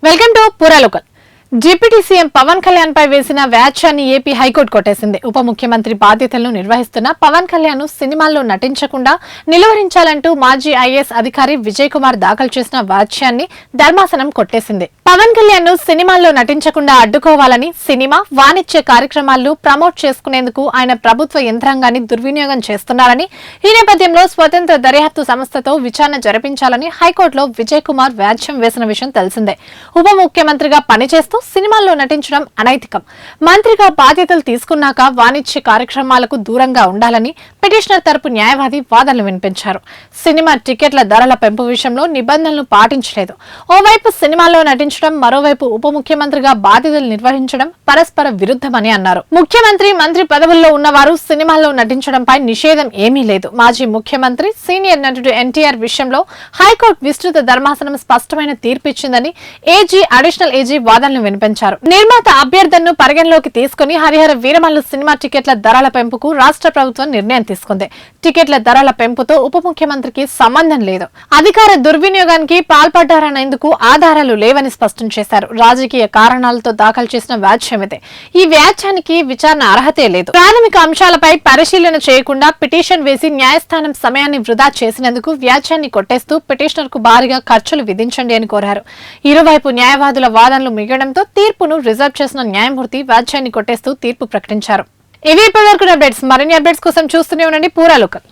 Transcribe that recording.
Welcome to Poora local. Deputy CM Pawan Kalyan పై వేసిన వ్యాఖ్యాన్ని ఏపీ హైకోర్టు కొట్టేసింది. ఉప ముఖ్యమంత్రి బాధ్యతలను నిర్వహిస్తున్న పవన్ కళ్యాణ్ సినిమాల్లో నటించకుండా నిలువరించాలంటూ మాజీ ఐఏఎస్ అధికారి విజయ్ కుమార్ దాఖలు చేసిన వ్యాఖ్యాన్ని ధర్మాసనం కొట్టేసింది. పవన్ కళ్యాణ్ సినిమాల్లో నటించకుండా అడ్డుకోవాలని, సినిమా వాణిజ్య కార్యక్రమాలను ప్రమోట్ చేసుకునేందుకు ఆయన ప్రభుత్వ యంత్రాంగాన్ని దుర్వినియోగం చేస్తున్నారని, ఈ నేపథ్యంలో స్వతంత్ర దర్యాప్తు సంస్థతో విచారణ జరిపించాలని హైకోర్టులో విజయ్ కుమార్ వ్యాఖ్యం వేసిన విషయం తెలిసిందే. ఉప ముఖ్యమంత్రిగా పనిచేస్తూ సినిమాల్లో నటించడం అనైతికం. మంత్రిగా బాధ్యతలు తీసుకున్నాక వాణిజ్య కార్యక్రమాలకు దూరంగా ఉండాలని పిటిషనర్ తరపు న్యాయవాది వాదనలు వినిపించారు. సినిమా టికెట్ల ధరల పెంపు విషయంలో నిబంధనలు పాటించలేదు. ఓవైపు సినిమాల్లో నటించడం, మరోవైపు ఉప ముఖ్యమంత్రిగా బాధ్యతలు నిర్వహించడం పరస్పర విరుద్ధమని అన్నారు. ముఖ్యమంత్రి, మంత్రి పదవుల్లో ఉన్నవారు సినిమాల్లో నటించడంపై నిషేధం ఏమీ లేదు. మాజీ ముఖ్యమంత్రి, సీనియర్ నటుడు ఎన్టీఆర్ విషయంలో హైకోర్టు విస్తృత ధర్మాసనం స్పష్టమైన తీర్పిచ్చిందని అడిషనల్ ఏజీ వాదనలు వినిపించారు. నిర్మాత అభ్యర్థనను పరిగణలోకి తీసుకుని హరిహర వీరమల్లు సినిమా టికెట్ల ధరల పెంపుకు రాష్ట్ర ప్రభుత్వం నిర్ణయం తీసుకుంది. టికెట్ల ధరల పెంపుతో ఉప ముఖ్యమంత్రికి సంబంధం లేదు. అధికార దుర్వినియోగానికి పాల్పడ్డారనేందుకు ఆధారాలు లేవని స్పష్టం చేశారు. రాజకీయ కారణాలతో దాఖలు చేసిన వ్యాఖ్యం ఇదే. ఈ వ్యాఖ్యానికి విచారణ అర్హతే లేదు. ప్రాథమిక అంశాలపై పరిశీలన చేయకుండా పిటిషన్ వేసి న్యాయస్థానం సమయాన్ని వృధా చేసినందుకు వ్యాఖ్యాన్ని కొట్టేస్తూ పిటిషనర్ కు భారీగా ఖర్చులు విధించండి అని కోరారు. ఇరువైపు న్యాయవాదుల వాదనలు మిగడంతో తీర్పును రిజర్వ్ చేసిన న్యాయమూర్తి వ్యాఖ్యాన్ని కొట్టేస్తూ తీర్పు ప్రకటించారు. ఇవి ఇప్పటివరకు అప్డేట్స్. మరిన్ని అప్డేట్స్ కోసం చూస్తూనే ఉండండి పూరా లోకల్.